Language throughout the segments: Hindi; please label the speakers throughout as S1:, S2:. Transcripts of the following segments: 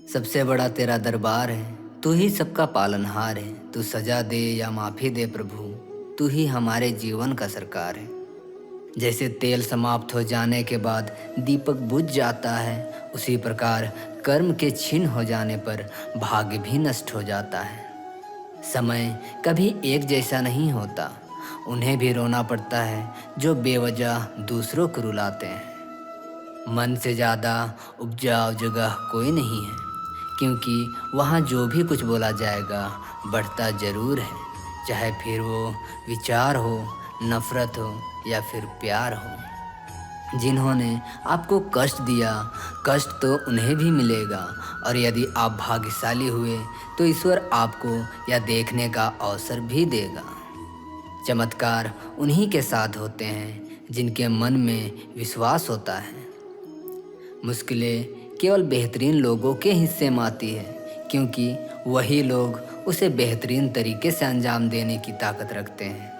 S1: सबसे बड़ा तेरा दरबार है, तू ही सबका पालनहार है। तू सजा दे या माफ़ी दे प्रभु, तू ही हमारे जीवन का सरकार है। जैसे तेल समाप्त हो जाने के बाद दीपक बुझ जाता है, उसी प्रकार कर्म के छीन हो जाने पर भाग्य भी नष्ट हो जाता है। समय कभी एक जैसा नहीं होता, उन्हें भी रोना पड़ता है जो बेवजह दूसरों को रुलाते हैं। मन से ज़्यादा उपजाऊ जगह कोई नहीं है, क्योंकि वहाँ जो भी कुछ बोला जाएगा बढ़ता ज़रूर है, चाहे फिर वो विचार हो, नफ़रत हो या फिर प्यार हो। जिन्होंने आपको कष्ट दिया, कष्ट तो उन्हें भी मिलेगा, और यदि आप भाग्यशाली हुए तो ईश्वर आपको यह देखने का अवसर भी देगा। चमत्कार उन्हीं के साथ होते हैं जिनके मन में विश्वास होता है। मुश्किलें केवल बेहतरीन लोगों के हिस्से में आती है, क्योंकि वही लोग उसे बेहतरीन तरीके से अंजाम देने की ताकत रखते हैं।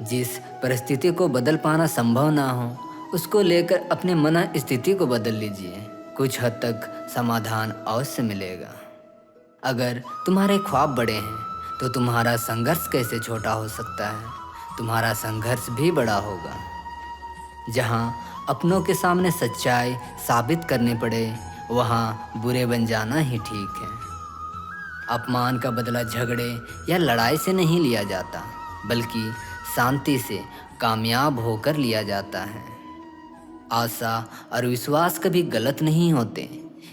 S1: जिस परिस्थिति को बदल पाना संभव ना हो, उसको लेकर अपने मन स्थिति को बदल लीजिए, कुछ हद तक समाधान अवश्य मिलेगा। अगर तुम्हारे ख्वाब बड़े हैं तो तुम्हारा संघर्ष कैसे छोटा हो सकता है? तुम्हारा संघर्ष भी बड़ा होगा। जहाँ अपनों के सामने सच्चाई साबित करनी पड़े, वहाँ बुरे बन जाना ही ठीक है। अपमान का बदला झगड़े या लड़ाई से नहीं लिया जाता, बल्कि शांति से कामयाब होकर लिया जाता है। आशा और विश्वास कभी गलत नहीं होते,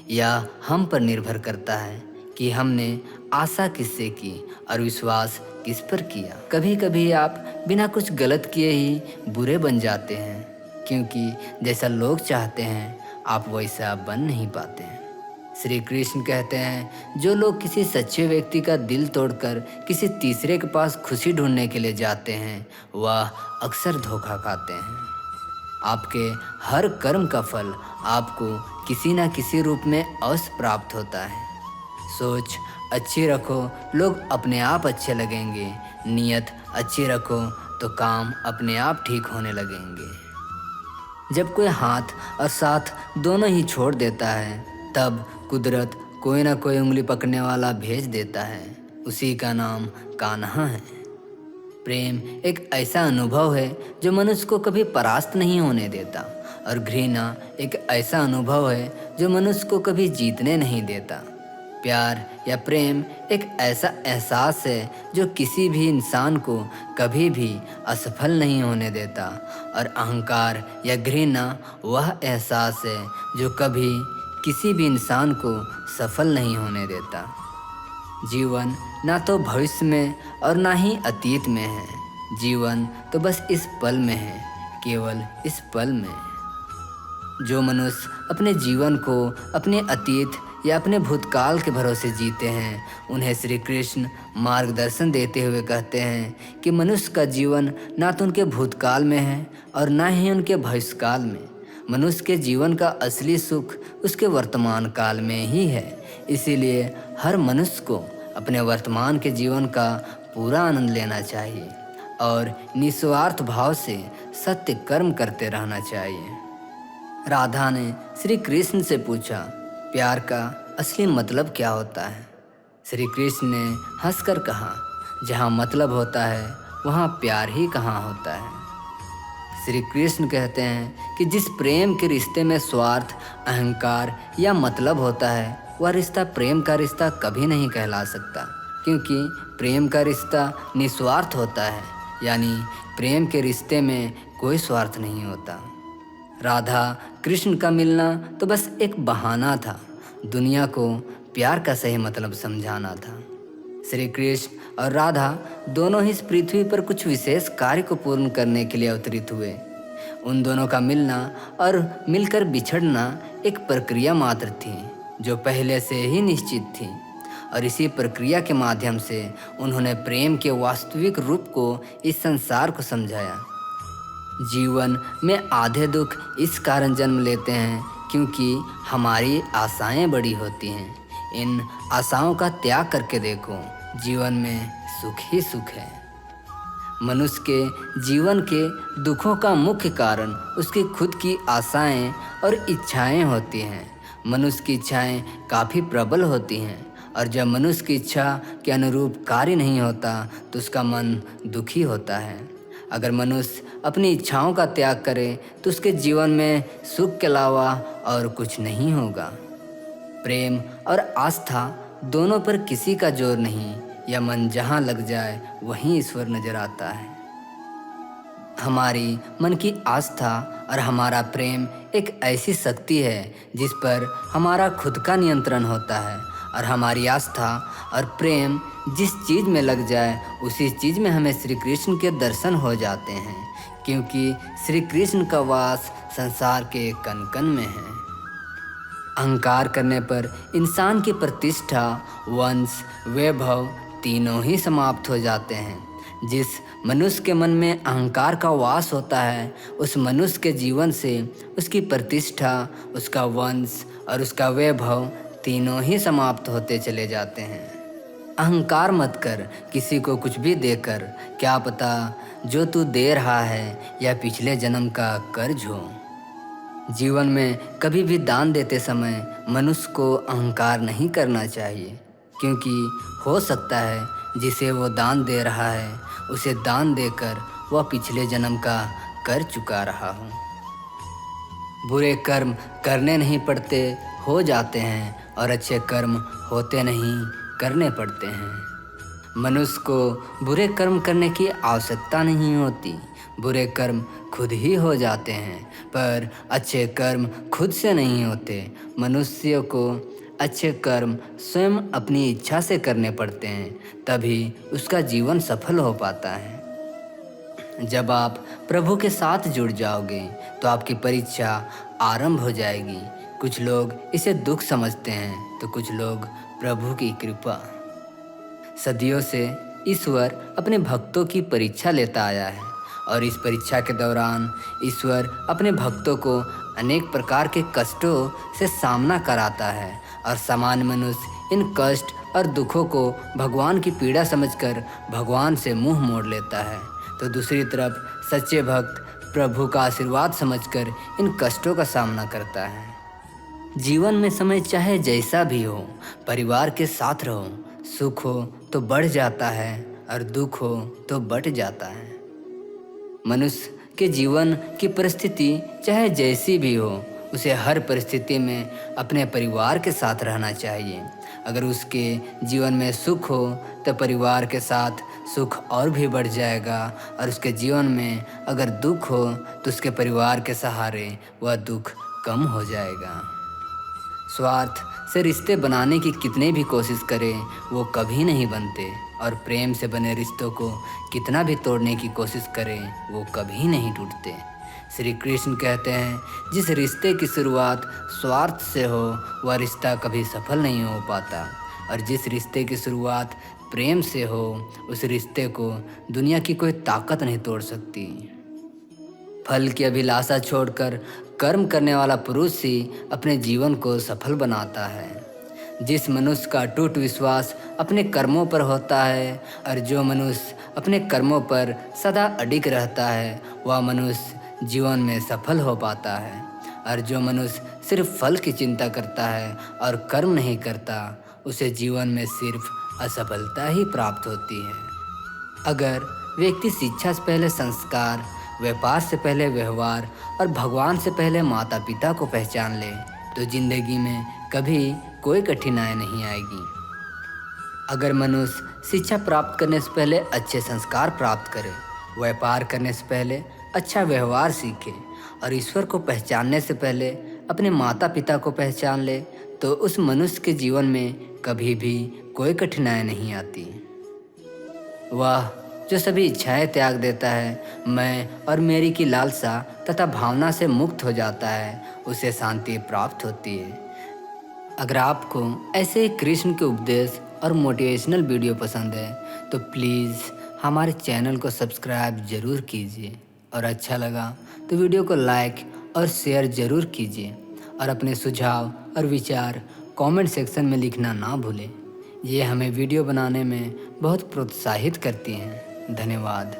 S1: यह हम पर निर्भर करता है कि हमने आशा किससे की और विश्वास किस पर किया। कभी कभी आप बिना कुछ गलत किए ही बुरे बन जाते हैं, क्योंकि जैसा लोग चाहते हैं आप वैसा बन नहीं पाते हैं। श्री कृष्ण कहते हैं, जो लोग किसी सच्चे व्यक्ति का दिल तोड़कर किसी तीसरे के पास खुशी ढूंढने के लिए जाते हैं, वह अक्सर धोखा खाते हैं। आपके हर कर्म का फल आपको किसी न किसी रूप में अवश्य प्राप्त होता है। सोच अच्छी रखो, लोग अपने आप अच्छे लगेंगे। नीयत अच्छी रखो तो काम अपने आप ठीक होने लगेंगे। जब कोई हाथ और साथ दोनों ही छोड़ देता है, तब कुदरत कोई ना कोई उंगली पकड़ने वाला भेज देता है। उसी का नाम कान्हा है। प्रेम एक ऐसा अनुभव है जो मनुष्य को कभी परास्त नहीं होने देता, और घृणा एक ऐसा अनुभव है जो मनुष्य को कभी जीतने नहीं देता। प्यार या प्रेम एक ऐसा एहसास है जो किसी भी इंसान को कभी भी असफल नहीं होने देता, और अहंकार या घृणा वह एहसास है जो कभी किसी भी इंसान को सफल नहीं होने देता। जीवन ना तो भविष्य में और ना ही अतीत में है, जीवन तो बस इस पल में है, केवल इस पल में। जो मनुष्य अपने जीवन को अपने अतीत या अपने भूतकाल के भरोसे जीते हैं, उन्हें श्री कृष्ण मार्गदर्शन देते हुए कहते हैं कि मनुष्य का जीवन ना तो उनके भूतकाल में है और ना ही उनके भविष्यकाल में। मनुष्य के जीवन का असली सुख उसके वर्तमान काल में ही है। इसीलिए हर मनुष्य को अपने वर्तमान के जीवन का पूरा आनंद लेना चाहिए और निस्वार्थ भाव से सत्य कर्म करते रहना चाहिए। राधा ने श्री कृष्ण से पूछा, प्यार का असली मतलब क्या होता है? श्री कृष्ण ने हंसकर कहा, जहाँ मतलब होता है वहाँ प्यार ही कहाँ होता है। श्री कृष्ण कहते हैं कि जिस प्रेम के रिश्ते में स्वार्थ, अहंकार या मतलब होता है, वह रिश्ता प्रेम का रिश्ता कभी नहीं कहला सकता, क्योंकि प्रेम का रिश्ता निस्वार्थ होता है, यानी प्रेम के रिश्ते में कोई स्वार्थ नहीं होता। राधा कृष्ण का मिलना तो बस एक बहाना था, दुनिया को प्यार का सही मतलब समझाना था। श्री कृष्ण और राधा दोनों ही इस पृथ्वी पर कुछ विशेष कार्य को पूर्ण करने के लिए अवतरित हुए। उन दोनों का मिलना और मिलकर बिछड़ना एक प्रक्रिया मात्र थी जो पहले से ही निश्चित थी, और इसी प्रक्रिया के माध्यम से उन्होंने प्रेम के वास्तविक रूप को इस संसार को समझाया। जीवन में आधे दुख इस कारण जन्म लेते हैं क्योंकि हमारी आशाएं बड़ी होती हैं। इन आशाओं का त्याग करके देखो, जीवन में सुख ही सुख है। मनुष्य के जीवन के दुखों का मुख्य कारण उसकी खुद की आशाएं और इच्छाएं होती हैं। मनुष्य की इच्छाएं काफ़ी प्रबल होती हैं और जब मनुष्य की इच्छा के अनुरूप कार्य नहीं होता तो उसका मन दुखी होता है। अगर मनुष्य अपनी इच्छाओं का त्याग करे तो उसके जीवन में सुख के अलावा और कुछ नहीं होगा। प्रेम और आस्था दोनों पर किसी का जोर नहीं, यह मन जहाँ लग जाए वहीं ईश्वर नजर आता है। हमारी मन की आस्था और हमारा प्रेम एक ऐसी शक्ति है जिस पर हमारा खुद का नियंत्रण होता है और हमारी आस्था और प्रेम जिस चीज़ में लग जाए उसी चीज़ में हमें श्री कृष्ण के दर्शन हो जाते हैं, क्योंकि श्री कृष्ण का वास संसार के कण कण में है। अहंकार करने पर इंसान की प्रतिष्ठा, वंश, वैभव तीनों ही समाप्त हो जाते हैं। जिस मनुष्य के मन में अहंकार का वास होता है उस मनुष्य के जीवन से उसकी प्रतिष्ठा, उसका वंश और उसका वैभव तीनों ही समाप्त होते चले जाते हैं। अहंकार मत कर किसी को कुछ भी देकर, क्या पता जो तू दे रहा है यह पिछले जन्म का कर्ज हो। जीवन में कभी भी दान देते समय मनुष्य को अहंकार नहीं करना चाहिए, क्योंकि हो सकता है जिसे वो दान दे रहा है उसे दान देकर वह पिछले जन्म का कर चुका रहा हो। बुरे कर्म करने नहीं पड़ते, हो जाते हैं, और अच्छे कर्म होते नहीं, करने पड़ते हैं। मनुष्य को बुरे कर्म करने की आवश्यकता नहीं होती, बुरे कर्म खुद ही हो जाते हैं, पर अच्छे कर्म खुद से नहीं होते। मनुष्य को अच्छे कर्म स्वयं अपनी इच्छा से करने पड़ते हैं, तभी उसका जीवन सफल हो पाता है। जब आप प्रभु के साथ जुड़ जाओगे तो आपकी परीक्षा आरंभ हो जाएगी। कुछ लोग इसे दुख समझते हैं तो कुछ लोग प्रभु की कृपा। सदियों से ईश्वर अपने भक्तों की परीक्षा लेता आया है और इस परीक्षा के दौरान ईश्वर अपने भक्तों को अनेक प्रकार के कष्टों से सामना कराता है और सामान्य मनुष्य इन कष्ट और दुखों को भगवान की पीड़ा समझकर भगवान से मुंह मोड़ लेता है, तो दूसरी तरफ सच्चे भक्त प्रभु का आशीर्वाद समझकर इन कष्टों का सामना करता है। जीवन में समय चाहे जैसा भी हो, परिवार के साथ रहो। सुख हो तो बढ़ जाता है और दुख हो तो बट जाता है। मनुष्य के जीवन की परिस्थिति चाहे जैसी भी हो, उसे हर परिस्थिति में अपने परिवार के साथ रहना चाहिए। अगर उसके जीवन में सुख हो तो परिवार के साथ सुख और भी बढ़ जाएगा, और उसके जीवन में अगर दुख हो तो उसके परिवार के सहारे वह दुख कम हो जाएगा। स्वार्थ से रिश्ते बनाने की कितने भी कोशिश करें वो कभी नहीं बनते, और प्रेम से बने रिश्तों को कितना भी तोड़ने की कोशिश करें वो कभी नहीं टूटते। श्री कृष्ण कहते हैं, जिस रिश्ते की शुरुआत स्वार्थ से हो वह रिश्ता कभी सफल नहीं हो पाता, और जिस रिश्ते की शुरुआत प्रेम से हो उस रिश्ते को दुनिया की कोई ताकत नहीं तोड़ सकती। फल की अभिलाषा छोड़कर कर्म करने वाला पुरुष ही अपने जीवन को सफल बनाता है। जिस मनुष्य का अटूट विश्वास अपने कर्मों पर होता है और जो मनुष्य अपने कर्मों पर सदा अडिग रहता है वह मनुष्य जीवन में सफल हो पाता है, और जो मनुष्य सिर्फ फल की चिंता करता है और कर्म नहीं करता उसे जीवन में सिर्फ असफलता ही प्राप्त होती है। अगर व्यक्ति शिक्षा से पहले संस्कार, व्यापार से पहले व्यवहार और भगवान से पहले माता पिता को पहचान ले तो जिंदगी में कभी कोई कठिनाई नहीं आएगी। अगर मनुष्य शिक्षा प्राप्त करने से पहले अच्छे संस्कार प्राप्त करे, व्यापार करने से पहले अच्छा व्यवहार सीखे और ईश्वर को पहचानने से पहले अपने माता पिता को पहचान ले, तो उस मनुष्य के जीवन में कभी भी कोई कठिनाई नहीं आती। वह जो सभी इच्छाएं त्याग देता है, मैं और मेरी की लालसा तथा भावना से मुक्त हो जाता है, उसे शांति प्राप्त होती है। अगर आपको ऐसे कृष्ण के उपदेश और मोटिवेशनल वीडियो पसंद है तो प्लीज़ हमारे चैनल को सब्सक्राइब ज़रूर कीजिए, और अच्छा लगा तो वीडियो को लाइक और शेयर ज़रूर कीजिए, और अपने सुझाव और विचार कमेंट सेक्शन में लिखना ना भूलें। ये हमें वीडियो बनाने में बहुत प्रोत्साहित करती हैं। धन्यवाद।